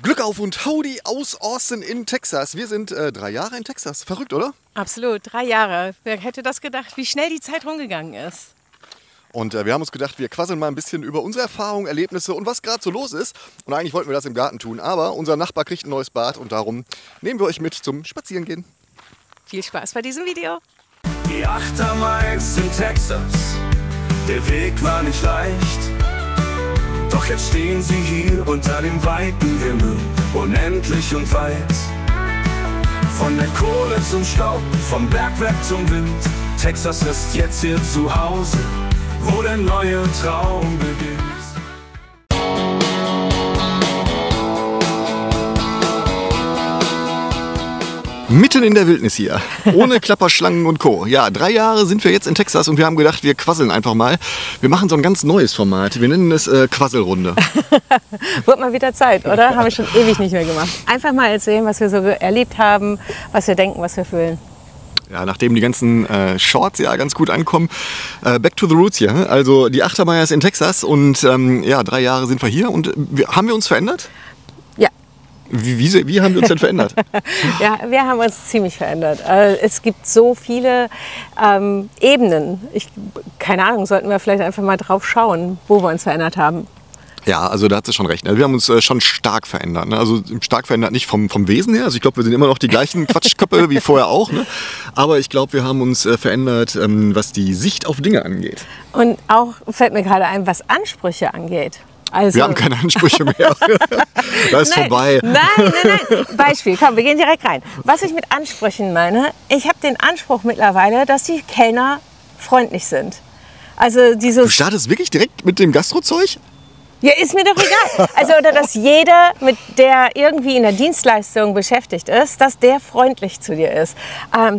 Glück auf und Howdy aus Austin in Texas. Wir sind 3 Jahre in Texas. Verrückt, oder? Absolut, 3 Jahre. Wer hätte das gedacht, wie schnell die Zeit rumgegangen ist? Und wir haben uns gedacht, wir quasseln mal ein bisschen über unsere Erfahrungen, Erlebnisse und was gerade so los ist. Und eigentlich wollten wir das im Garten tun, aber unser Nachbar kriegt ein neues Bad und darum nehmen wir euch mit zum Spazierengehen. Viel Spaß bei diesem Video. Die 8. Mai in Texas, der Weg war nicht leicht. Doch jetzt stehen sie hier unter dem weiten Himmel, unendlich und weit. Von der Kohle zum Staub, vom Bergwerk zum Wind, Texas ist jetzt hier zu Hause, wo der neue Traum beginnt. Mitten in der Wildnis hier, ohne Klapperschlangen und Co. Ja, 3 Jahre sind wir jetzt in Texas und wir haben gedacht, wir quasseln einfach mal. Wir machen so ein ganz neues Format. Wir nennen es Quasselrunde. Wird mal wieder Zeit, oder? Haben wir schon ewig nicht mehr gemacht. Einfach mal erzählen, was wir so erlebt haben, was wir denken, was wir fühlen. Ja, nachdem die ganzen Shorts ja ganz gut ankommen, back to the roots hier. Also die 8. Mai ist in Texas und ja, 3 Jahre sind wir hier. Und haben wir uns verändert? Ja. Wie haben wir uns denn verändert? Ja, wir haben uns ziemlich verändert. Es gibt so viele Ebenen. Keine Ahnung, sollten wir vielleicht einfach mal drauf schauen, wo wir uns verändert haben. Ja, also da hat sie schon recht. Also wir haben uns schon stark verändert. Ne? Also stark verändert nicht vom Wesen her. Also ich glaube, wir sind immer noch die gleichen Quatschköppe wie vorher auch. Ne? Aber ich glaube, wir haben uns verändert, was die Sicht auf Dinge angeht. Und auch fällt mir gerade ein, was Ansprüche angeht. Also, wir haben keine Ansprüche mehr. Da ist vorbei. Nein. Beispiel, komm, wir gehen direkt rein. Was ich mit Ansprüchen meine, ich habe den Anspruch mittlerweile, dass die Kellner freundlich sind. Also du startest wirklich direkt mit dem Gastrozeug? Ja, ist mir doch egal. Also, oder dass jeder, der irgendwie in der Dienstleistung beschäftigt ist, dass der freundlich zu dir ist.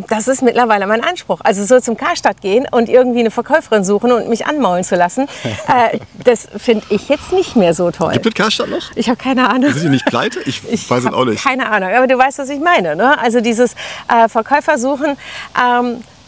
Das ist mittlerweile mein Anspruch. Also so zum Karstadt gehen und irgendwie eine Verkäuferin suchen und mich anmaulen zu lassen, das finde ich jetzt nicht mehr so toll. Gibt es Karstadt noch? Ich habe keine Ahnung. Sind die nicht pleite? Ich weiß es auch nicht. Keine Ahnung, aber du weißt, was ich meine. Ne? Also dieses Verkäufer suchen,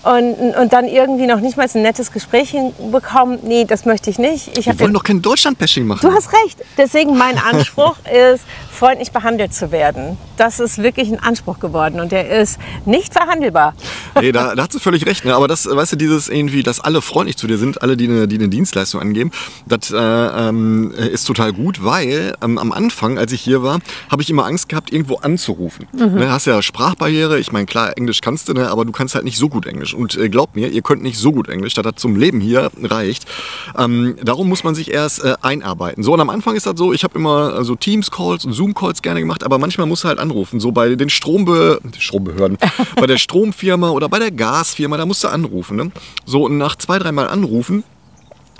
und dann irgendwie noch nicht mal ein nettes Gespräch hinbekommen, nee, das möchte ich nicht. Wir wollen doch kein Deutschland-Bashing machen. Du hast recht. Deswegen mein Anspruch ist, freundlich behandelt zu werden. Das ist wirklich ein Anspruch geworden und der ist nicht verhandelbar. Nee, da hast du völlig recht. Ne? Aber das, weißt du, dieses irgendwie, dass alle freundlich zu dir sind, alle, die eine Dienstleistung angeben, das ist total gut, weil am Anfang, als ich hier war, habe ich immer Angst gehabt, irgendwo anzurufen. Ne? Hast ja Sprachbarriere. Ich meine, klar, Englisch kannst du, ne? Aber du kannst halt nicht so gut Englisch. Und glaubt mir, ihr könnt nicht so gut Englisch, dass das zum Leben hier reicht. Darum muss man sich erst einarbeiten. So, und am Anfang ist das so, ich habe immer so Teams-Calls und Zoom-Calls gerne gemacht, aber manchmal musst du halt anrufen. So bei den Strombehörden, bei der Stromfirma oder bei der Gasfirma, da musst du anrufen. Ne? So, und nach 2-3 Mal anrufen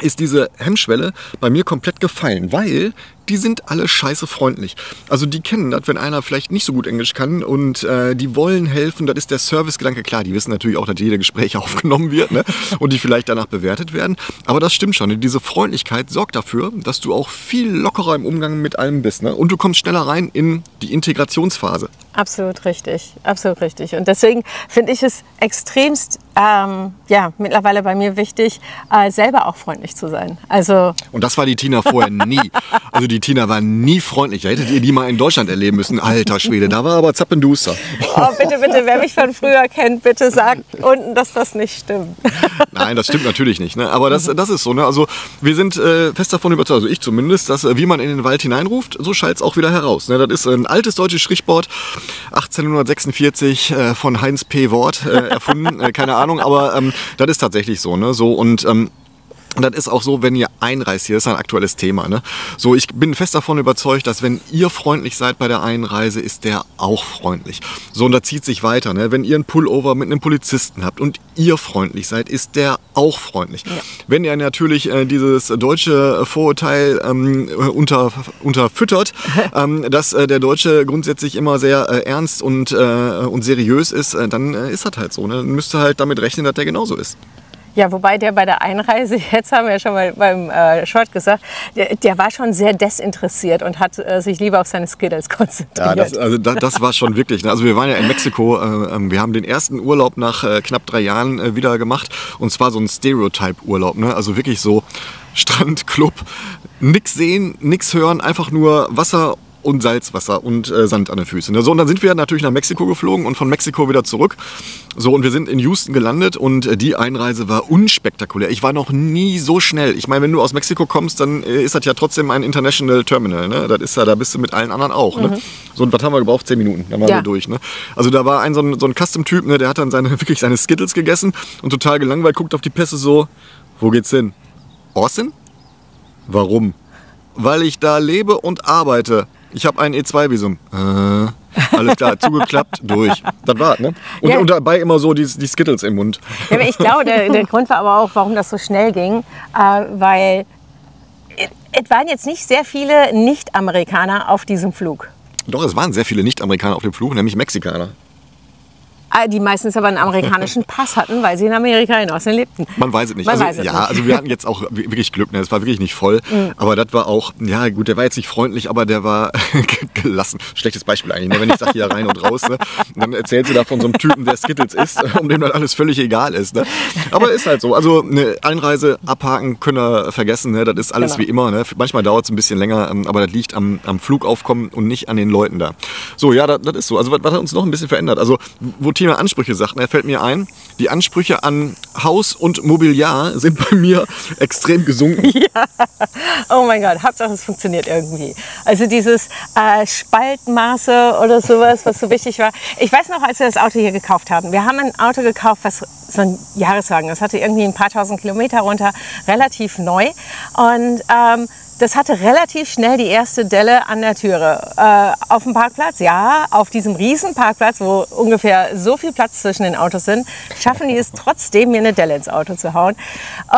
ist diese Hemmschwelle bei mir komplett gefallen, weil die sind alle scheiße freundlich. Also die kennen das, wenn einer vielleicht nicht so gut Englisch kann und die wollen helfen, das ist der Servicegedanke. Klar, die wissen natürlich auch, dass jede Gespräch aufgenommen wird, ne? Und die vielleicht danach bewertet werden. Aber das stimmt schon. Diese Freundlichkeit sorgt dafür, dass du auch viel lockerer im Umgang mit allem bist. Ne? Und du kommst schneller rein in die Integrationsphase. Absolut richtig, absolut richtig. Und deswegen finde ich es extremst, mittlerweile bei mir wichtig, selber auch freundlich zu sein. Also und das war die Tina vorher nie. Also die Tina war nie freundlich. Da hättet ihr die mal in Deutschland erleben müssen. Alter Schwede, da war aber zappenduster. Oh, bitte, wer mich von früher kennt, bitte sagt unten, dass das nicht stimmt. Nein, das stimmt natürlich nicht. Ne? Aber das ist so. Ne? Also wir sind fest davon überzeugt, also ich zumindest, dass wie man in den Wald hineinruft, so schallt es auch wieder heraus. Ne? Das ist ein altes deutsches Sprichwort, 1846 von Heinz P. Wort erfunden. Keine Ahnung, aber das ist tatsächlich so. Ne? So und das ist auch so, wenn ihr einreist, hier ist ein aktuelles Thema. Ne? So, ich bin fest davon überzeugt, dass wenn ihr freundlich seid bei der Einreise, ist der auch freundlich. So, und das zieht sich weiter. Ne? Wenn ihr einen Pullover mit einem Polizisten habt und ihr freundlich seid, ist der auch freundlich. Ja. Wenn ihr natürlich dieses deutsche Vorurteil unterfüttert, dass der Deutsche grundsätzlich immer sehr ernst und seriös ist, dann ist das halt so. Ne? Dann müsst ihr halt damit rechnen, dass der genauso ist. Ja, wobei der bei der Einreise, jetzt haben wir ja schon mal beim Short gesagt, der war schon sehr desinteressiert und hat sich lieber auf seine Skittles konzentriert. Ja, das war schon wirklich. Ne? Also wir waren ja in Mexiko, wir haben den ersten Urlaub nach knapp 3 Jahren wieder gemacht und zwar so ein Stereotype-Urlaub. Ne? Also wirklich so Strand, Club, nix sehen, nix hören, einfach nur Wasser und Salzwasser und Sand an den Füßen. So, und dann sind wir natürlich nach Mexiko geflogen und von Mexiko wieder zurück. So, und wir sind in Houston gelandet und die Einreise war unspektakulär. Ich war noch nie so schnell. Ich meine, wenn du aus Mexiko kommst, dann ist das ja trotzdem ein International Terminal. Ne? Das ist ja, da bist du mit allen anderen auch. Ne? So, und was haben wir gebraucht? 10 Minuten, dann waren wir durch. Ne? Also da war so ein Custom-Typ, ne? Der hat dann wirklich seine Skittles gegessen und total gelangweilt, guckt auf die Pässe so, wo geht's hin? Austin? Warum? Weil ich da lebe und arbeite. Ich habe ein E2-Visum. Alles klar, zugeklappt, durch. Das war's, ne? Und dabei immer so die Skittles im Mund. Ja, aber ich glaube, der Grund war aber auch, warum das so schnell ging, weil es waren jetzt nicht sehr viele Nicht-Amerikaner auf diesem Flug. Doch, es waren sehr viele Nicht-Amerikaner auf dem Flug, nämlich Mexikaner. Die meistens aber einen amerikanischen Pass hatten, weil sie in Amerika in Austin lebten. Man weiß es nicht. Also wir hatten jetzt auch wirklich Glück. Ne? Es war wirklich nicht voll. Aber das war auch, ja gut, der war jetzt nicht freundlich, aber der war gelassen. Schlechtes Beispiel eigentlich, ne? Wenn ich sage hier rein und raus. Ne? Und dann erzählst du da von so einem Typen, der Skittles isst, um dem dann alles völlig egal ist. Ne? Aber ist halt so. Also eine Einreise abhaken, können wir vergessen. Ne? Das ist alles wie immer. Ne? Manchmal dauert es ein bisschen länger, aber das liegt am Flugaufkommen und nicht an den Leuten da. So, ja, das ist so. Also was hat uns noch ein bisschen verändert? Also wo Thema Ansprüche sagt, ne, fällt mir ein, die Ansprüche an Haus und Mobiliar sind bei mir extrem gesunken. Ja, oh mein Gott, Hauptsache es funktioniert irgendwie. Also dieses Spaltmaße oder sowas, was so wichtig war. Ich weiß noch, als wir das Auto hier gekauft haben, wir haben ein Auto gekauft, was so ein Jahreswagen, das hatte irgendwie ein paar tausend Kilometer runter, relativ neu und das hatte relativ schnell die erste Delle an der Türe. Auf dem Parkplatz, ja, auf diesem riesen Parkplatz, wo ungefähr so viel Platz zwischen den Autos sind, schaffen die es trotzdem, mir eine Delle ins Auto zu hauen.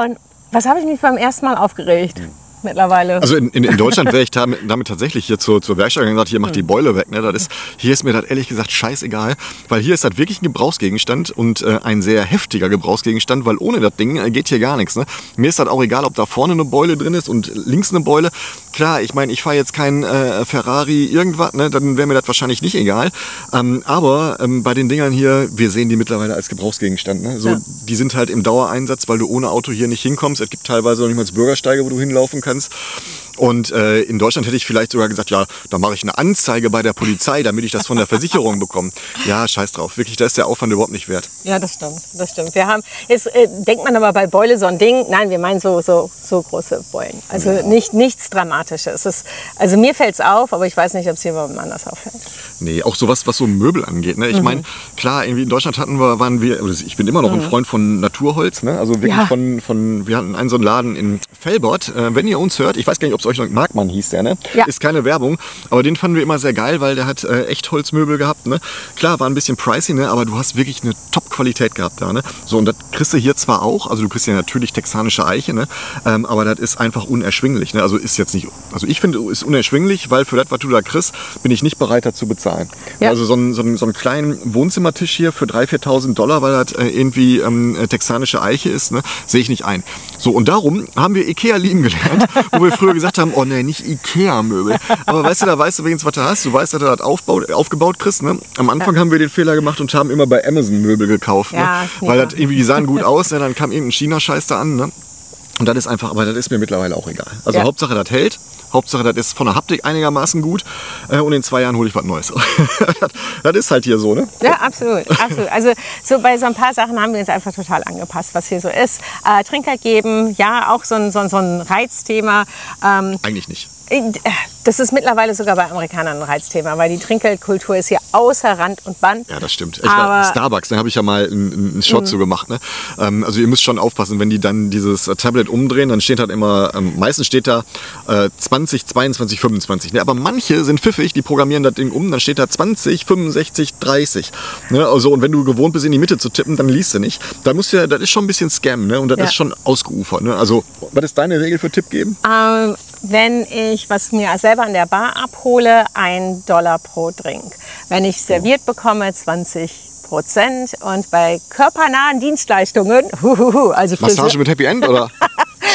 Und was habe ich mich beim ersten Mal aufgeregt? Mittlerweile. Also in Deutschland wäre ich damit tatsächlich hier zur Werkstatt gegangen und gesagt, hier mach die Beule weg. Ne? Hier ist mir das ehrlich gesagt scheißegal, weil hier ist das wirklich ein Gebrauchsgegenstand und ein sehr heftiger Gebrauchsgegenstand, weil ohne das Ding geht hier gar nichts. Ne? Mir ist das auch egal, ob da vorne eine Beule drin ist und links eine Beule. Klar, ich meine, ich fahre jetzt kein Ferrari irgendwas, ne? Dann wäre mir das wahrscheinlich nicht egal. Aber bei den Dingern hier, wir sehen die mittlerweile als Gebrauchsgegenstand. Ne? So, ja. Die sind halt im Dauereinsatz, weil du ohne Auto hier nicht hinkommst. Es gibt teilweise noch nicht mal Bürgersteige, wo du hinlaufen kannst. Und in Deutschland hätte ich vielleicht sogar gesagt, ja, da mache ich eine Anzeige bei der Polizei, damit ich das von der Versicherung bekomme. Ja, scheiß drauf. Wirklich, da ist der Aufwand überhaupt nicht wert. Ja, das stimmt. Das stimmt. Wir haben, jetzt denkt man aber bei Beule so ein Ding. Nein, wir meinen so große Beulen. Also nichts Dramatisches. Also mir fällt es auf, aber ich weiß nicht, ob es jemandem anders auffällt. Nee, auch sowas, was so Möbel angeht. Ne? Ich meine, klar, irgendwie in Deutschland ich bin immer noch ein Freund von Naturholz. Ne? Also wirklich wir hatten einen so einen Laden in Velbert. Wenn ihr uns hört, ich weiß gar nicht, ob es euch noch Markmann hieß, der, ne? Ja. Ist keine Werbung, aber den fanden wir immer sehr geil, weil der hat echt Holzmöbel gehabt. Ne? Klar, war ein bisschen pricey, ne? Aber du hast wirklich eine Top-Qualität gehabt da. Ne? So, und das kriegst du hier zwar auch, also du kriegst ja natürlich texanische Eiche, ne? Aber das ist einfach unerschwinglich. Ne? Also ist jetzt nicht, also ich finde, ist unerschwinglich, weil für das, was du da kriegst, bin ich nicht bereit, dazu bezahlen. Ja. Also so einen kleinen Wohnzimmertisch hier für 3.000, 4.000 $, weil das irgendwie texanische Eiche ist, ne? Sehe ich nicht ein. So, und darum haben wir Ikea lieben gelernt, wo wir früher gesagt haben, oh nee, nicht Ikea-Möbel. Aber weißt du, da weißt du wenigstens, was du hast. Du weißt, dass du das aufgebaut kriegst. Ne? Am Anfang haben wir den Fehler gemacht und haben immer bei Amazon Möbel gekauft. Ja, ne? Weil das irgendwie, die sahen gut aus, ne? Dann kam irgendein China-Scheiß da an. Ne? Und das ist einfach, aber das ist mir mittlerweile auch egal. Also Hauptsache, das hält. Hauptsache, das ist von der Haptik einigermaßen gut. Und in 2 Jahren hole ich was Neues. Das ist halt hier so, ne? Ja, absolut. Also so bei so ein paar Sachen haben wir uns einfach total angepasst, was hier so ist. Trinkgeld geben, ja, auch so ein Reizthema. Eigentlich nicht. Das ist mittlerweile sogar bei Amerikanern ein Reizthema, weil die Trinkgeldkultur ist hier außer Rand und Band. Ja, das stimmt. Starbucks, da habe ich ja mal einen Shot zu gemacht. Ne? Also ihr müsst schon aufpassen, wenn die dann dieses Tablet umdrehen, dann steht halt immer, meistens steht da 20, 22, 25. Ne? Aber manche sind pfiffig, die programmieren das Ding um, dann steht da 20, 65, 30. Ne? Also, und wenn du gewohnt bist, in die Mitte zu tippen, dann liest du nicht. Da musst du, das ist schon ein bisschen Scam, ne? Und das ist schon ausgeufert. Ne? Also, was ist deine Regel für Tipp geben? Wenn ich was mir selber an der Bar abhole, $1 pro Drink. Wenn ich serviert bekomme, 20%. Und bei körpernahen Dienstleistungen, also Massage mit Happy End, oder?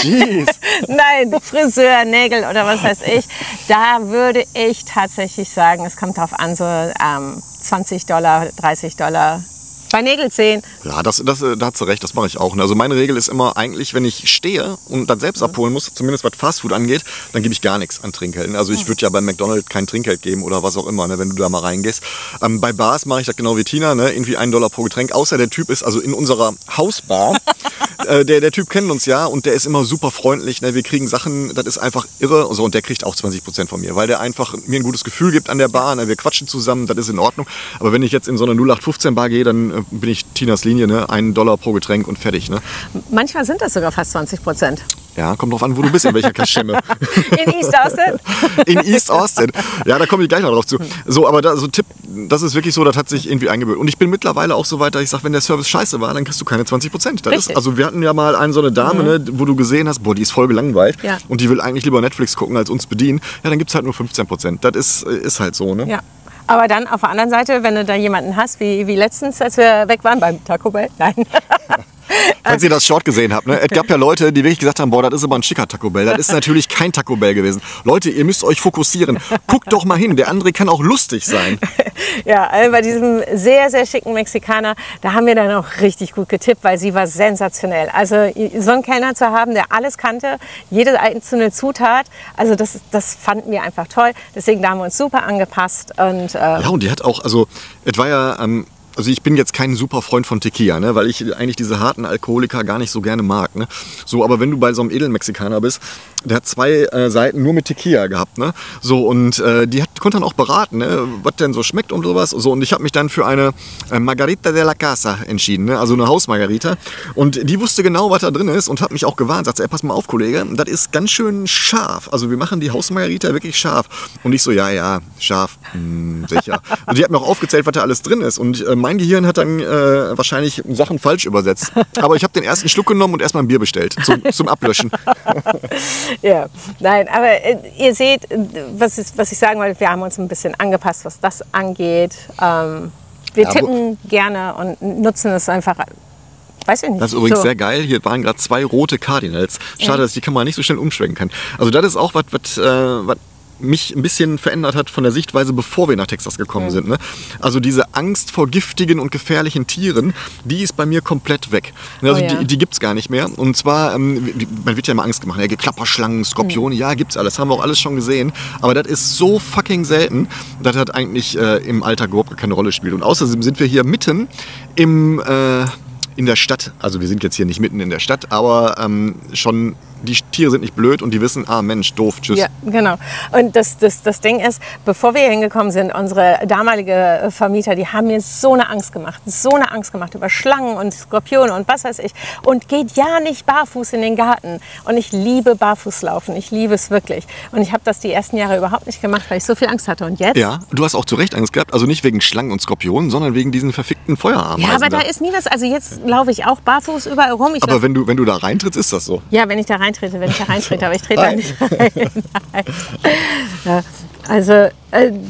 Jeez. Nein, Friseur, Nägel oder was weiß ich, da würde ich tatsächlich sagen, es kommt drauf an, so $20, $30. Bei Nägelzähnen. Ja, da hast du recht, das mache ich auch. Also meine Regel ist immer eigentlich, wenn ich stehe und dann selbst abholen muss, zumindest was Fastfood angeht, dann gebe ich gar nichts an Trinkgeld. Also ich würde ja bei McDonald's kein Trinkgeld geben oder was auch immer, ne, wenn du da mal reingehst. Bei Bars mache ich das genau wie Tina, ne, irgendwie $1 pro Getränk. Außer der Typ ist, also in unserer Hausbar, der Typ kennt uns ja und der ist immer super freundlich. Ne, wir kriegen Sachen, das ist einfach irre. So, und der kriegt auch 20% von mir, weil der einfach mir ein gutes Gefühl gibt an der Bar. Ne, wir quatschen zusammen, das ist in Ordnung. Aber wenn ich jetzt in so eine 0815 Bar gehe, dann bin ich Tinas Linie, ne, $1 pro Getränk und fertig. Ne? Manchmal sind das sogar fast 20%. Ja, kommt drauf an, wo du bist, in welcher Kaschemme. In East Austin? In East Austin. Ja, da komme ich gleich noch drauf zu. So, aber so Tipp, das ist wirklich so, das hat sich irgendwie eingebürgert. Und ich bin mittlerweile auch so weit, dass ich sage, wenn der Service scheiße war, dann kriegst du keine 20%. Das ist, also wir hatten ja mal so eine Dame, ne, wo du gesehen hast, boah, die ist voll gelangweilt und die will eigentlich lieber Netflix gucken, als uns bedienen. Ja, dann gibt es halt nur 15%. Das ist halt so, ne? Ja. Aber dann auf der anderen Seite, wenn du da jemanden hast, wie letztens, als wir weg waren beim Taco Bell, nein. Falls ihr das Short gesehen habt, ne? Es gab ja Leute, die wirklich gesagt haben, boah, das ist aber ein schicker Taco Bell. Das ist natürlich kein Taco Bell gewesen. Leute, ihr müsst euch fokussieren. Guckt doch mal hin, der André kann auch lustig sein. Ja, bei diesem sehr, sehr schicken Mexikaner, da haben wir dann auch richtig gut getippt, weil sie war sensationell. Also so einen Kellner zu haben, der alles kannte, jede einzelne Zutat, also das fanden wir einfach toll. Deswegen da haben wir uns super angepasst. Und, ja, und die hat auch, also es war ja... Also ich bin jetzt kein super Freund von Tequila, ne, weil ich eigentlich diese harten Alkoholiker gar nicht so gerne mag. Ne. So, aber wenn du bei so einem Edelmexikaner bist, der hat 2 Seiten nur mit Tequila gehabt. Ne. So, und konnte dann auch beraten, ne, was denn so schmeckt und sowas. So, und ich habe mich dann für eine Margarita de la Casa entschieden, ne, also eine Hausmargarita. Und die wusste genau, was da drin ist und hat mich auch gewarnt. Sagt, ey, pass mal auf, Kollege, das ist ganz schön scharf. Also wir machen die Hausmargarita wirklich scharf. Und ich so, ja, scharf, sicher. Und die hat mir auch aufgezählt, was da alles drin ist. Und mein Gehirn hat dann wahrscheinlich Sachen falsch übersetzt. Aber ich habe den ersten Schluck genommen und erstmal ein Bier bestellt zum Ablöschen. Ja, nein, aber ihr seht, was ich sagen wollte, wir haben uns ein bisschen angepasst, was das angeht. Wir tippen gerne und nutzen es einfach. Weiß ich nicht. Das ist übrigens sehr geil. Hier waren gerade 2 rote Cardinals. Schade, dass ich die Kamera nicht so schnell umschwenken kann. Also das ist auch was mich ein bisschen verändert hat von der Sichtweise, bevor wir nach Texas gekommen sind. Ne? Also diese Angst vor giftigen und gefährlichen Tieren, die ist bei mir komplett weg. Also die gibt es gar nicht mehr. Und zwar, man wird ja immer Angst gemacht. Ja, Klapperschlangen, Skorpione, ja, gibt's alles. Haben wir auch alles schon gesehen. Aber das ist so fucking selten, dass das eigentlich im Alltag überhaupt keine Rolle spielt. Und außerdem sind wir hier mitten in der Stadt. Also wir sind jetzt hier nicht mitten in der Stadt, aber schon... Die Tiere sind nicht blöd und die wissen, Mensch, doof, tschüss. Ja, genau. Und das Ding ist, bevor wir hier hingekommen sind, unsere damalige Vermieter, die haben mir so eine Angst gemacht über Schlangen und Skorpione und was weiß ich. Und geht ja nicht barfuß in den Garten. Und ich liebe Barfußlaufen, ich liebe es wirklich. Und ich habe das die ersten Jahre überhaupt nicht gemacht, weil ich so viel Angst hatte. Und jetzt? Ja, du hast auch zu Recht Angst gehabt. Also nicht wegen Schlangen und Skorpionen, sondern wegen diesen verfickten Feuerameisen. Ja, aber da ist nie was. Also jetzt laufe ich auch barfuß überall rum. Aber wenn du da reintrittst, ist das so? Ja, wenn ich da reintrete, aber ich trete da nicht rein. Nein. Ja, also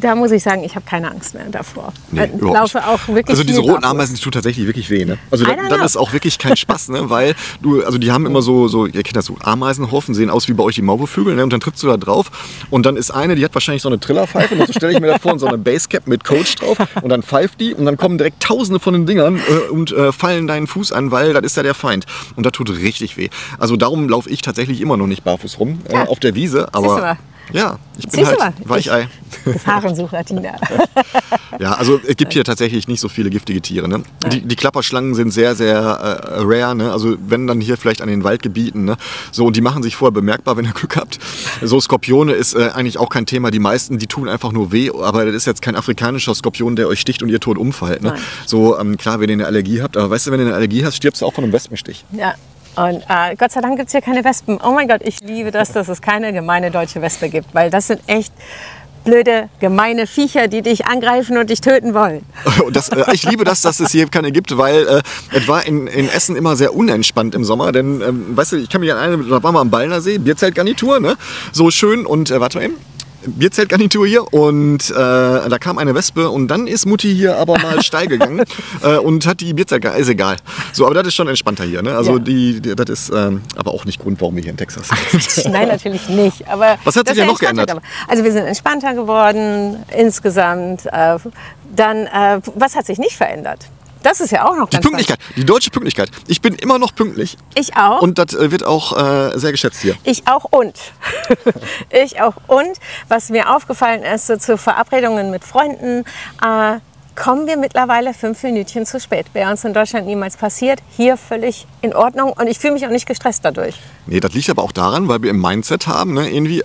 da muss ich sagen, ich habe keine Angst mehr davor. Nee, laufe auch wirklich. Also diese roten Ameisen, die tun tatsächlich wirklich weh. Ne? Also das ist auch wirklich kein Spaß, ne? Weil die haben immer so, ihr kennt das so, Ameisenhaufen, sehen aus wie bei euch die Maulwurfvögel, ne? Und dann trittst du da drauf und dann ist eine, die hat wahrscheinlich so eine Trillerpfeife, und so stelle ich mir da vor, und so eine Basecap mit Coach drauf und dann pfeift die und dann kommen direkt Tausende von den Dingern und fallen deinen Fuß an, weil das ist ja der Feind. Und das tut richtig weh. Also darum laufe ich tatsächlich immer noch nicht barfuß rum auf der Wiese, aber... Ja, ich bin halt Weichei. Gefahrensucher, Tina. Ja, also es gibt hier tatsächlich nicht so viele giftige Tiere. Ne? Die Klapperschlangen sind sehr, sehr rare. Ne? Also wenn dann hier vielleicht an den Waldgebieten. Ne? So, und die machen sich vorher bemerkbar, wenn ihr Glück habt. So, Skorpione ist eigentlich auch kein Thema. Die meisten, die tun einfach nur weh. Aber das ist jetzt kein afrikanischer Skorpion, der euch sticht und ihr tot umfallt. Ne? So, klar, wenn ihr eine Allergie habt. Aber weißt du, wenn du eine Allergie hast, stirbst du auch von einem Wespenstich. Ja. Und Gott sei Dank gibt es hier keine Wespen. Oh mein Gott, ich liebe das, dass es keine gemeine deutsche Wespe gibt. Weil das sind echt blöde, gemeine Viecher, die dich angreifen und dich töten wollen. Ich liebe das, dass es hier keine gibt, weil es war in Essen immer sehr unentspannt im Sommer. Denn, weißt du, ich kann mich an da waren wir am Ballnersee, Bierzeltgarnitur, ne? So schön und, warte mal eben. Bierzeltgarnitur hier und da kam eine Wespe und dann ist Mutti hier aber mal steil gegangen und hat die Bierzeltgarnitur, ist egal. So, aber das ist schon entspannter hier, ne? Also das ist aber auch nicht Grund, warum wir hier in Texas sind. Nein, natürlich nicht. Aber was hat sich denn noch geändert? Also wir sind entspannter geworden insgesamt. Was hat sich nicht verändert? Das ist ja auch noch Die ganz Pünktlichkeit, die deutsche Pünktlichkeit. Ich bin immer noch pünktlich. Ich auch. Und das wird auch sehr geschätzt hier. Ich auch und. Ich auch und. Was mir aufgefallen ist, so zu Verabredungen mit Freunden, kommen wir mittlerweile 5 Minütchen zu spät. Wäre uns in Deutschland niemals passiert. Hier völlig in Ordnung und ich fühle mich auch nicht gestresst dadurch. Nee, das liegt aber auch daran, weil wir im Mindset haben, ne, irgendwie,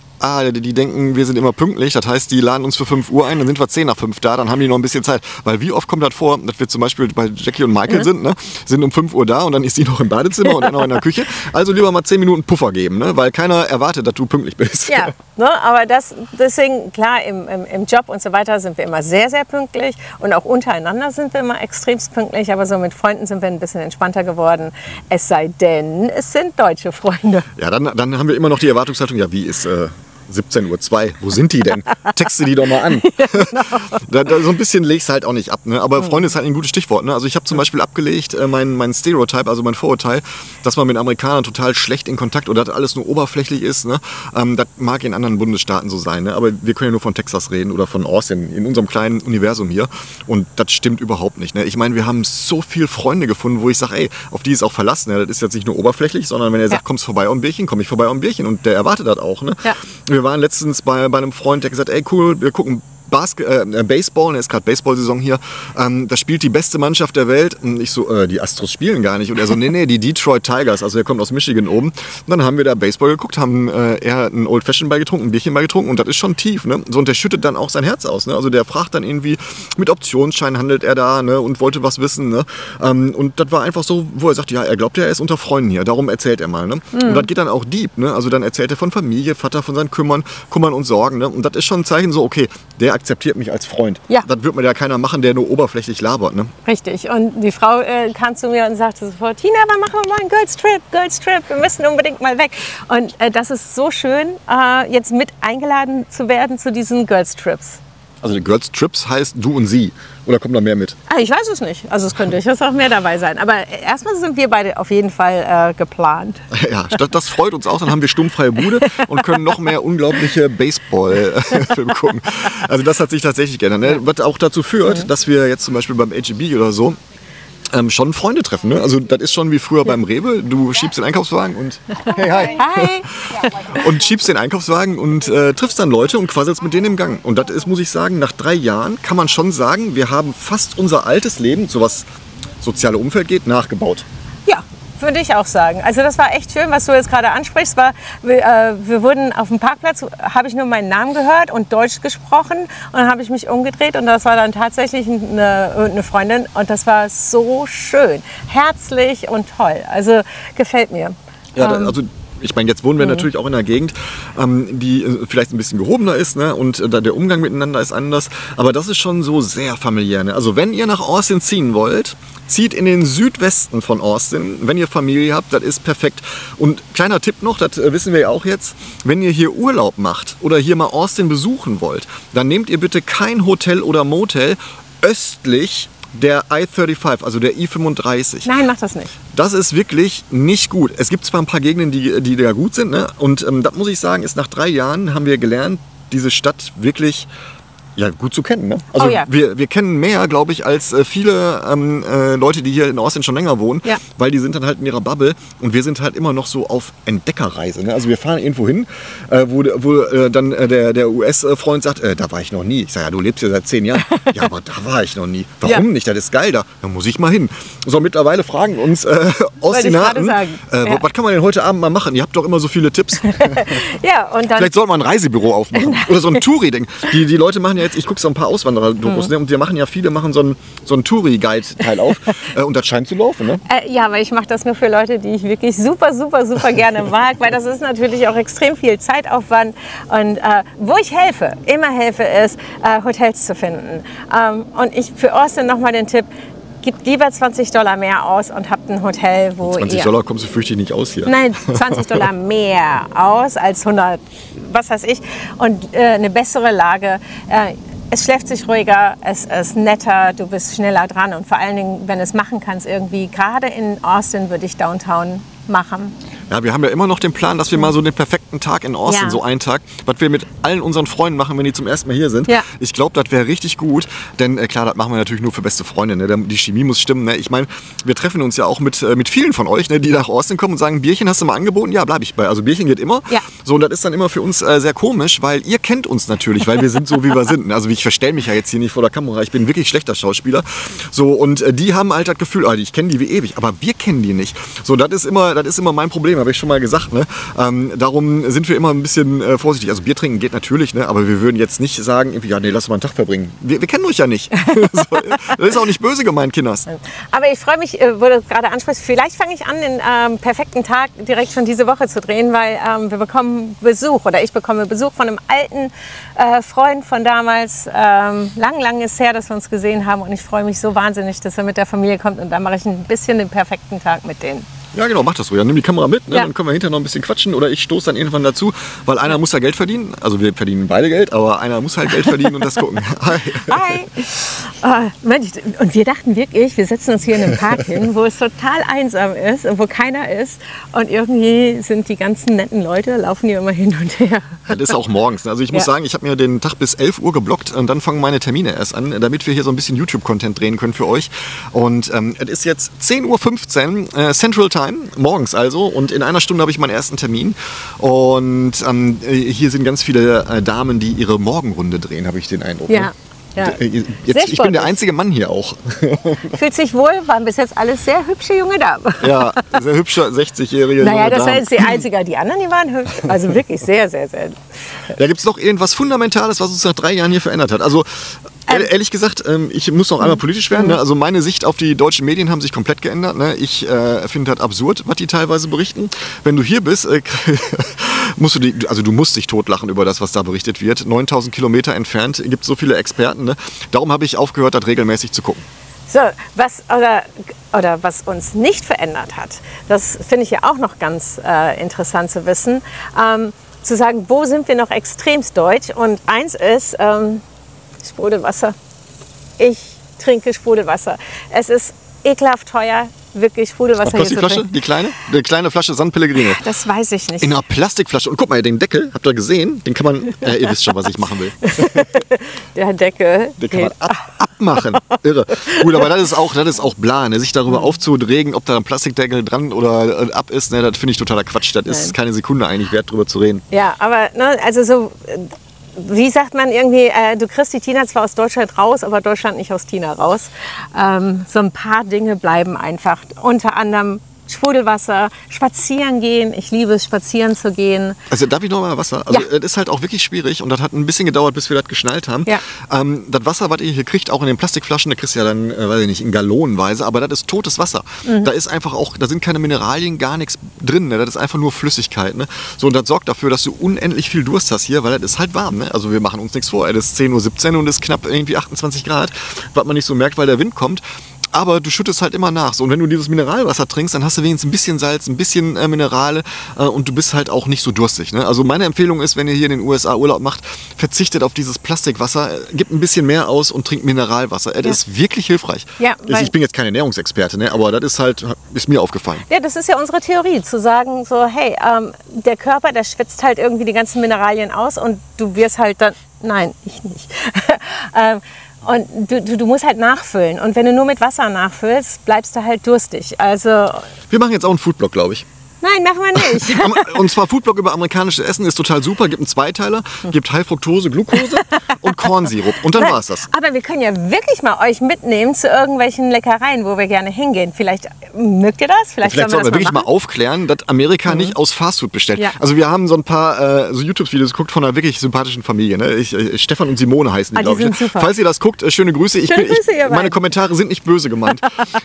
die denken, wir sind immer pünktlich. Das heißt, die laden uns für 5 Uhr ein, dann sind wir 10 nach 5 da, dann haben die noch ein bisschen Zeit. Weil wie oft kommt das vor, dass wir zum Beispiel bei Jackie und Michael sind um 5 Uhr da und dann ist die noch im Badezimmer und dann noch in der Küche. Also lieber mal 10 Minuten Puffer geben, ne, weil keiner erwartet, dass du pünktlich bist. Ja, ne, aber deswegen, klar, im Job und so weiter sind wir immer sehr, sehr pünktlich und auch untereinander sind wir immer extremst pünktlich, aber so mit Freunden sind wir ein bisschen entspannter geworden. Es sei denn, es sind deutsche Freunde. Ja, dann haben wir immer noch die Erwartungshaltung, ja, wie ist 17:02 Uhr, wo sind die denn? Texte die doch mal an. Ja, genau. So ein bisschen legst du halt auch nicht ab. Ne? Aber Freunde ist halt ein gutes Stichwort. Ne? Also ich habe zum Beispiel abgelegt, mein Stereotype, also mein Vorurteil, dass man mit Amerikanern total schlecht in Kontakt oder dass alles nur oberflächlich ist. Ne? Das mag in anderen Bundesstaaten so sein. Ne? Aber wir können ja nur von Texas reden oder von Austin, in unserem kleinen Universum hier. Und das stimmt überhaupt nicht. Ne? Ich meine, wir haben so viele Freunde gefunden, wo ich sage, ey, auf die ist auch verlassen. Ne? Das ist jetzt nicht nur oberflächlich, sondern wenn er sagt, kommst vorbei auf ein Bierchen, komme ich vorbei auf ein Bierchen. Und der erwartet das auch. Ne? Ja. Wir waren letztens bei einem Freund, der gesagt hat, ey cool, wir gucken Baseball, ist gerade Baseball-Saison hier, da spielt die beste Mannschaft der Welt. Und ich so, die Astros spielen gar nicht. Und er so, nee, die Detroit Tigers, also er kommt aus Michigan oben. Und dann haben wir da Baseball geguckt, haben er einen Old Fashioned bei getrunken, ein Bierchen bei getrunken und das ist schon tief. Ne? So, und der schüttet dann auch sein Herz aus. Ne? Also der fragt dann irgendwie, mit Optionsschein handelt er da, ne? Und wollte was wissen. Ne? Und das war einfach so, wo er sagt, ja, er glaubt ja, er ist unter Freunden hier, darum erzählt er mal. Ne? Und das geht dann auch deep. Ne? Also dann erzählt er von Familie, Vater, von seinen Kummern und Sorgen. Ne? Und das ist schon ein Zeichen so, okay, der akzeptiert mich als Freund. Ja. Das wird mir ja keiner machen, der nur oberflächlich labert. Ne? Richtig. Und die Frau kam zu mir und sagte sofort, Tina, wann machen wir mal einen Girls Trip? Wir müssen unbedingt mal weg. Und das ist so schön, jetzt mit eingeladen zu werden zu diesen Girls Trips. Also die Girls Trips heißt du und sie. Oder kommt da mehr mit? Ich weiß es nicht. Also es könnte durchaus auch mehr dabei sein. Aber erstmal sind wir beide auf jeden Fall geplant. Ja, das freut uns auch. Dann haben wir stummfreie Bude und können noch mehr unglaubliche Baseball-Filme gucken. Also das hat sich tatsächlich geändert. Ne? Was auch dazu führt, dass wir jetzt zum Beispiel beim H-E-B oder so schon Freunde treffen. Ne? Also das ist schon wie früher beim Rewe. Du schiebst den Einkaufswagen und hi. Und schiebst den Einkaufswagen und triffst dann Leute und quasselst mit denen im Gang. Und das ist, muss ich sagen, nach 3 Jahren kann man schon sagen, wir haben fast unser altes Leben, so was soziale Umfeld geht, nachgebaut. Ja, würde ich auch sagen. Also das war echt schön, was du jetzt gerade ansprichst. Wir wurden auf dem Parkplatz, habe ich nur meinen Namen gehört und Deutsch gesprochen. Und dann habe ich mich umgedreht und das war dann tatsächlich eine Freundin. Und das war so schön, herzlich und toll. Also gefällt mir. Ja, also ich meine, jetzt wohnen wir natürlich auch in einer Gegend, die vielleicht ein bisschen gehobener ist, ne? Und der Umgang miteinander ist anders. Aber das ist schon so sehr familiär. Ne? Also wenn ihr nach Austin ziehen wollt, zieht in den Südwesten von Austin. Wenn ihr Familie habt, das ist perfekt. Und kleiner Tipp noch, das wissen wir ja auch jetzt, wenn ihr hier Urlaub macht oder hier mal Austin besuchen wollt, dann nehmt ihr bitte kein Hotel oder Motel östlich der I-35, also der I-35. Nein, mach das nicht. Das ist wirklich nicht gut. Es gibt zwar ein paar Gegenden, die da gut sind, ne? Und das muss ich sagen, ist nach 3 Jahren haben wir gelernt, diese Stadt wirklich gut zu kennen. Ne? Also wir kennen mehr, glaube ich, als viele Leute, die hier in Austin schon länger wohnen, weil die sind dann halt in ihrer Bubble und wir sind halt immer noch so auf Entdeckerreise. Ne? Also wir fahren irgendwo hin, wo dann der US-Freund sagt, da war ich noch nie. Ich sage, ja, du lebst hier seit 10 Jahren. Ja, aber da war ich noch nie. Warum nicht? Das ist geil da. Da muss ich mal hin. So, mittlerweile fragen uns Ostinaten, was kann man denn heute Abend mal machen? Ihr habt doch immer so viele Tipps. Und dann vielleicht sollte man ein Reisebüro aufmachen oder so ein Touri-Ding. Die Leute machen ja jetzt, ich gucke so ein paar Auswanderer-Dokus, ne? Und wir machen ja viele, so einen Touri-Guide-Teil auf und das scheint zu laufen, ne? Ja, aber ich mache das nur für Leute, die ich wirklich super, super, super gerne mag, weil das ist natürlich auch extrem viel Zeitaufwand und wo ich immer helfe, ist, Hotels zu finden. Und ich für Austin nochmal den Tipp, gebt lieber $20 mehr aus und habt ein Hotel, wo $20 kommst du fürchterlich nicht aus hier. Nein, $20 mehr aus als 100, was weiß ich. Und eine bessere Lage. Es schläft sich ruhiger, es ist netter, du bist schneller dran. Und vor allen Dingen, wenn du es machen kannst, irgendwie, gerade in Austin würde ich Downtown machen. Ja, wir haben ja immer noch den Plan, dass wir mal so den perfekten Tag in Austin, so einen Tag, was wir mit allen unseren Freunden machen, wenn die zum ersten Mal hier sind. Ja. Ich glaube, das wäre richtig gut, denn klar, das machen wir natürlich nur für beste Freunde. Ne? Die Chemie muss stimmen. Ne? Ich meine, wir treffen uns ja auch mit vielen von euch, ne, die nach Austin kommen und sagen, Bierchen hast du mal angeboten? Ja, bleibe ich bei. Also Bierchen geht immer. Ja. So, und das ist dann immer für uns sehr komisch, weil ihr kennt uns natürlich, weil wir sind so, wie wir sind. Also ich verstelle mich ja jetzt hier nicht vor der Kamera. Ich bin wirklich schlechter Schauspieler. So, und die haben halt das Gefühl, ich kenne die wie ewig, aber wir kennen die nicht. So, das ist immer mein Problem, habe ich schon mal gesagt. Ne? Darum sind wir immer ein bisschen vorsichtig. Also Bier trinken geht natürlich, ne? Aber wir würden jetzt nicht sagen, ja, nee, lass mal einen Tag verbringen. Wir kennen euch ja nicht. So, das ist auch nicht böse gemeint, Kinders. Aber ich freue mich, wo du gerade ansprichst, vielleicht fange ich an, den perfekten Tag direkt schon diese Woche zu drehen, weil wir bekommen Besuch oder ich bekomme Besuch von einem alten Freund von damals. Lang ist her, dass wir uns gesehen haben und ich freue mich so wahnsinnig, dass er mit der Familie kommt und dann mache ich ein bisschen den perfekten Tag mit denen. Ja, genau, mach das so. Ja, nimm die Kamera mit, ne? Ja. Dann können wir hinterher noch ein bisschen quatschen oder ich stoße dann irgendwann dazu, weil einer muss ja Geld verdienen. Also wir verdienen beide Geld, aber einer muss halt Geld verdienen und das gucken. Hi. Hi. Mensch, und wir dachten wirklich, wir setzen uns hier in einem Park hin, wo es total einsam ist und wo keiner ist. Und irgendwie sind die ganzen netten Leute, laufen hier immer hin und her. Das ist auch morgens. Also ich muss sagen, ich habe mir den Tag bis 11 Uhr geblockt und dann fangen meine Termine erst an, damit wir hier so ein bisschen YouTube-Content drehen können für euch. Und es ist jetzt 10:15 Uhr Central Time. Morgens also, und in einer Stunde habe ich meinen ersten Termin und hier sind ganz viele Damen, die ihre Morgenrunde drehen, habe ich den Eindruck. Ja. Ne? Ja. Ich bin der einzige Mann hier auch. Fühlt sich wohl, waren bis jetzt alles sehr hübsche junge Damen. Ja, sehr hübsche 60-jährige Naja, junge das war Damen. jetzt die einzige. Die anderen, die waren hübsch. Also wirklich sehr, sehr, sehr. Da gibt es doch irgendwas Fundamentales, was uns nach 3 Jahren hier verändert hat. Also ehrlich gesagt, ich muss noch einmal politisch werden. Ne? Also meine Sicht auf die deutschen Medien haben sich komplett geändert. Ne? Ich finde das absurd, was die teilweise berichten. Wenn du hier bist, du musst dich totlachen über das, was da berichtet wird. 9000 Kilometer entfernt gibt es so viele Experten. Ne? Darum habe ich aufgehört, das regelmäßig zu gucken. So, was uns nicht verändert hat, das finde ich ja auch noch ganz interessant zu wissen, zu sagen, wo sind wir noch extremst deutsch? Und eins ist Sprudelwasser. Ich trinke Sprudelwasser. Es ist ekelhaft teuer, wirklich Sprudelwasser hier zu Plastikflasche, trinken. die kleine? Die kleine Flasche San Pellegrino. Das weiß ich nicht. In einer Plastikflasche. Und guck mal, den Deckel, habt ihr gesehen? Den kann man, ihr wisst schon, was ich machen will. Der Deckel. Den kann man abmachen. Irre. Gut, aber das ist auch bla, ne? Sich darüber aufzuregen, ob da ein Plastikdeckel dran oder ab ist, ne? Das finde ich totaler Quatsch. Das ist keine Sekunde eigentlich wert, drüber zu reden. Ja, aber ne, also so, wie sagt man irgendwie, du kriegst die Tina zwar aus Deutschland raus, aber Deutschland nicht aus Tina raus. So ein paar Dinge bleiben einfach. Unter anderem Sprudelwasser, spazieren gehen. Ich liebe es, spazieren zu gehen. Also darf ich noch mal Wasser? Also das ist halt auch wirklich schwierig und das hat ein bisschen gedauert, bis wir das geschnallt haben. Ja. Das Wasser, was ihr hier kriegt, auch in den Plastikflaschen, da kriegst du ja dann, weiß ich nicht, in Gallonenweise, aber das ist totes Wasser. Da ist einfach auch, da sind keine Mineralien, gar nichts drin. Ne? Das ist einfach nur Flüssigkeit. Ne? So, und das sorgt dafür, dass du unendlich viel Durst hast hier, weil das ist halt warm. Ne? Also wir machen uns nichts vor. Es ist 10:17 Uhr und es ist knapp irgendwie 28 Grad, was man nicht so merkt, weil der Wind kommt. Aber du schüttest halt immer nach. So, und wenn du dieses Mineralwasser trinkst, dann hast du wenigstens ein bisschen Salz, ein bisschen Minerale und du bist halt auch nicht so durstig. Ne? Also meine Empfehlung ist, wenn ihr hier in den USA Urlaub macht, verzichtet auf dieses Plastikwasser, gebt ein bisschen mehr aus und trinkt Mineralwasser. Das ist wirklich hilfreich. Ja, ich bin jetzt keine Ernährungsexperte, ne? Aber das ist mir aufgefallen. Ja, das ist ja unsere Theorie, zu sagen so, hey, der Körper, der schwitzt halt irgendwie die ganzen Mineralien aus und du wirst halt dann, nein, ich nicht. Und du musst halt nachfüllen. Und wenn du nur mit Wasser nachfüllst, bleibst du halt durstig. Also Wir machen jetzt auch einen Foodblog, glaube ich. nein, machen wir nicht. Und zwar Foodblog über amerikanisches Essen ist total super. Gibt einen Zweiteiler, gibt High-Fructose, Glucose und Kornsirup. Und dann war es das. Aber wir können ja wirklich mal euch mitnehmen zu irgendwelchen Leckereien, wo wir gerne hingehen. Vielleicht mögt ihr das? Vielleicht sollten wir wirklich mal aufklären, dass Amerika nicht aus Fastfood bestellt. Ja. Also wir haben so ein paar so YouTube-Videos geguckt von einer wirklich sympathischen Familie. Ne? Stefan und Simone heißen die, glaube ich. Super. Falls ihr das guckt, schöne Grüße. Schöne Grüße, ihr meine beiden. Kommentare sind nicht böse gemeint.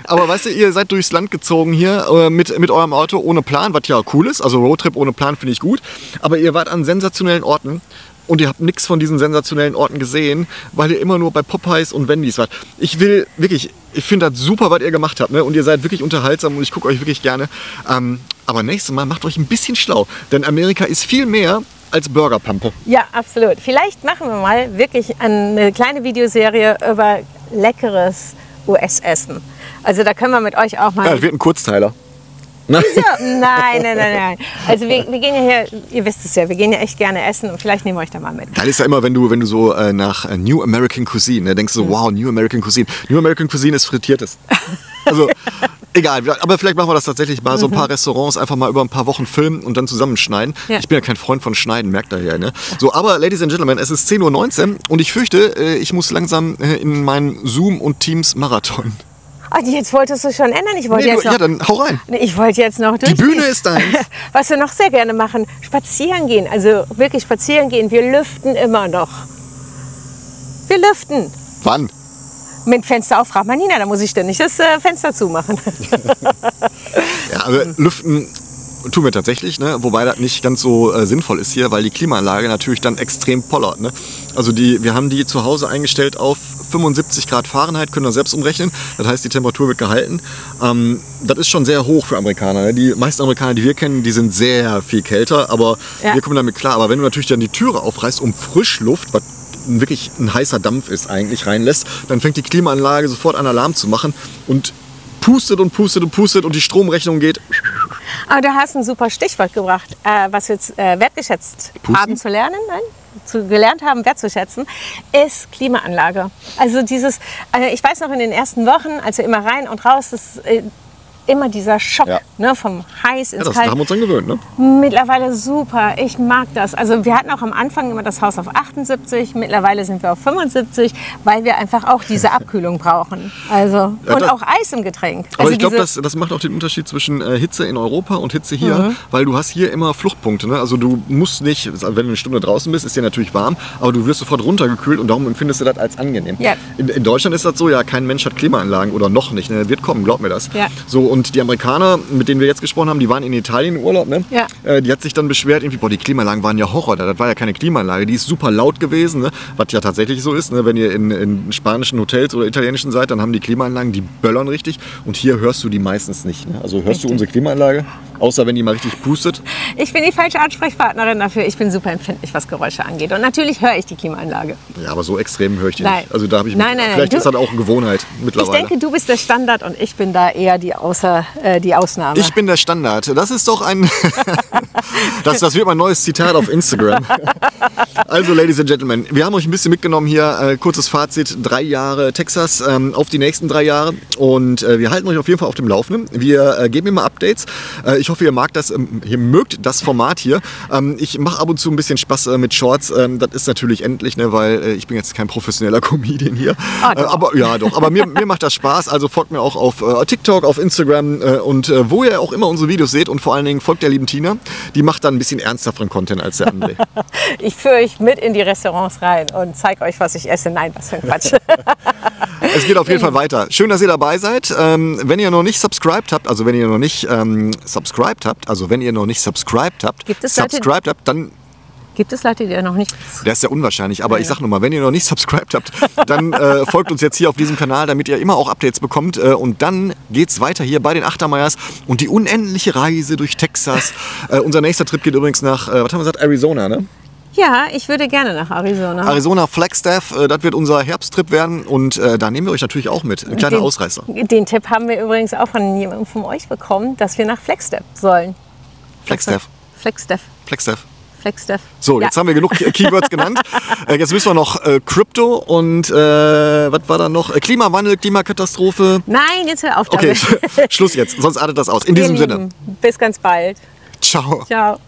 Aber weißt du, ihr seid durchs Land gezogen hier mit eurem Auto ohne Plan, was ja cool ist. Also Roadtrip ohne Plan finde ich gut. Aber ihr wart an sensationellen Orten. Und ihr habt nichts von diesen sensationellen Orten gesehen, weil ihr immer nur bei Popeyes und Wendy's wart. Ich finde das super, was ihr gemacht habt. Ne? Und ihr seid wirklich unterhaltsam und ich gucke euch wirklich gerne. Aber nächstes Mal macht euch ein bisschen schlau. Denn Amerika ist viel mehr als Burgerpampe. Ja, absolut. Vielleicht machen wir mal wirklich eine kleine Videoserie über leckeres US-Essen. Also da können wir mit euch auch mal... Ja, das wird ein Kurzteiler. Nein. Wieso? Nein. Also wir gehen ja hier, ihr wisst es ja, wir gehen ja echt gerne essen und vielleicht nehmen wir euch da mal mit. Geil ist ja immer, wenn du so nach New American Cuisine, denkst du so, wow, New American Cuisine. New American Cuisine ist Frittiertes. Also, egal, aber vielleicht machen wir das tatsächlich mal, so ein paar Restaurants einfach mal über ein paar Wochen filmen und dann zusammenschneiden. Ja. Ich bin ja kein Freund von Schneiden, merkt ihr ja, ne? So, aber Ladies and Gentlemen, es ist 10:19 Uhr und ich fürchte, ich muss langsam in meinen Zoom- und Teams-Marathon. Ach, jetzt wolltest du schon ändern? Ich wollte jetzt noch, ja, dann hau rein. Ich wollte jetzt noch Die Bühne ist deins. Was wir noch sehr gerne machen, spazieren gehen. Also wirklich spazieren gehen. Wir lüften immer noch. Wir lüften. Wann? Mit Fenster auf, fragt Nina, da muss ich ständig das Fenster zumachen. Ja, also lüften tun wir tatsächlich, ne? Wobei das nicht ganz so sinnvoll ist hier, weil die Klimaanlage natürlich dann extrem pollert. Ne? Also wir haben die zu Hause eingestellt auf 75 Grad Fahrenheit, können wir selbst umrechnen. Das heißt, die Temperatur wird gehalten. Das ist schon sehr hoch für Amerikaner. Ne? Die meisten Amerikaner, die wir kennen, die sind sehr viel kälter, aber wir kommen damit klar. Aber wenn du natürlich dann die Türe aufreißt, um Frischluft, was wirklich ein heißer Dampf ist, eigentlich reinlässt, dann fängt die Klimaanlage sofort an, Alarm zu machen und pustet und pustet und pustet und die Stromrechnung geht. Aber du hast ein super Stichwort gebracht, was wir jetzt wertgeschätzt haben zu lernen, gelernt haben, wertzuschätzen, ist Klimaanlage. Also dieses, ich weiß noch in den ersten Wochen, als wir immer rein und raus, das immer dieser Schock, ne, vom heiß ins Kalt. Da haben wir uns dann gewöhnt, ne? Mittlerweile super, ich mag das. Also wir hatten auch am Anfang immer das Haus auf 78, mittlerweile sind wir auf 75, weil wir einfach auch diese Abkühlung brauchen. Also, und auch Eis im Getränk. Aber also ich glaube, das macht auch den Unterschied zwischen Hitze in Europa und Hitze hier, weil du hast hier immer Fluchtpunkte. Ne? Also du musst nicht, wenn du eine Stunde draußen bist, ist dir natürlich warm, aber du wirst sofort runtergekühlt und darum empfindest du das als angenehm. Ja. In Deutschland ist das so, ja, kein Mensch hat Klimaanlagen oder noch nicht. Ne? Wird kommen, glaub mir das. Ja. So, und die Amerikaner, mit denen wir jetzt gesprochen haben, die waren in Italien im Urlaub. Ne? Ja. Die hat sich dann beschwert, irgendwie, boah, die Klimaanlagen waren ja Horror. Das war ja keine Klimaanlage, die ist super laut gewesen. Ne? Was ja tatsächlich so ist, ne? Wenn ihr in spanischen Hotels oder italienischen seid, dann haben die Klimaanlagen, die böllern richtig. Und hier hörst du die meistens nicht. Ne? Also hörst du unsere Klimaanlage? Außer wenn die mal richtig pustet. Ich bin die falsche Ansprechpartnerin dafür. Ich bin super empfindlich, was Geräusche angeht. Und natürlich höre ich die Klimaanlage. Ja, aber so extrem höre ich die nicht. Also da habe ich vielleicht ist das auch eine Gewohnheit mittlerweile. Ich denke, du bist der Standard und ich bin da eher die Ausnahme. Ich bin der Standard. Das ist doch ein... das wird mein neues Zitat auf Instagram. Also, Ladies and Gentlemen, wir haben euch ein bisschen mitgenommen hier. Kurzes Fazit, 3 Jahre Texas auf die nächsten 3 Jahre. Und wir halten euch auf jeden Fall auf dem Laufenden. Wir geben immer Updates. Ich hoffe, ihr mögt das Format hier. Ich mache ab und zu ein bisschen Spaß mit Shorts. Das ist natürlich endlich, ne, weil ich bin jetzt kein professioneller Comedian hier. Aber ja, doch. Aber mir macht das Spaß. Also folgt mir auch auf TikTok, auf Instagram und wo ihr auch immer unsere Videos seht. Und vor allen Dingen folgt der lieben Tina. Die macht dann ein bisschen ernsthafteren Content als der André. Ich führe euch mit in die Restaurants rein und zeige euch, was ich esse. Nein, was für ein Quatsch. Es geht auf jeden Fall weiter. Schön, dass ihr dabei seid. Wenn ihr noch nicht subscribed habt, also wenn ihr noch nicht subscribed habt, dann... Gibt es Leute, die noch nicht... Das ist ja unwahrscheinlich, aber ich sag nur mal, wenn ihr noch nicht subscribed habt, dann folgt uns jetzt hier auf diesem Kanal, damit ihr immer auch Updates bekommt. Und dann geht's weiter hier bei den Achtermeyers und die unendliche Reise durch Texas. Unser nächster Trip geht übrigens nach, was haben wir gesagt, Arizona, ne? Ja, ich würde gerne nach Arizona. Arizona, Flagstaff, das wird unser Herbsttrip werden und da nehmen wir euch natürlich auch mit. Ein kleiner Ausreißer. Den Tipp haben wir übrigens auch von jemandem von euch bekommen, dass wir nach Flagstaff sollen. Flagstaff. So, jetzt haben wir genug Keywords genannt. Jetzt müssen wir noch Krypto und was war da noch? Klimawandel, Klimakatastrophe. Nein, jetzt hör auf damit. Okay, Schluss jetzt, sonst artet das aus. In diesem Sinne. Bis ganz bald. Ciao. Ciao.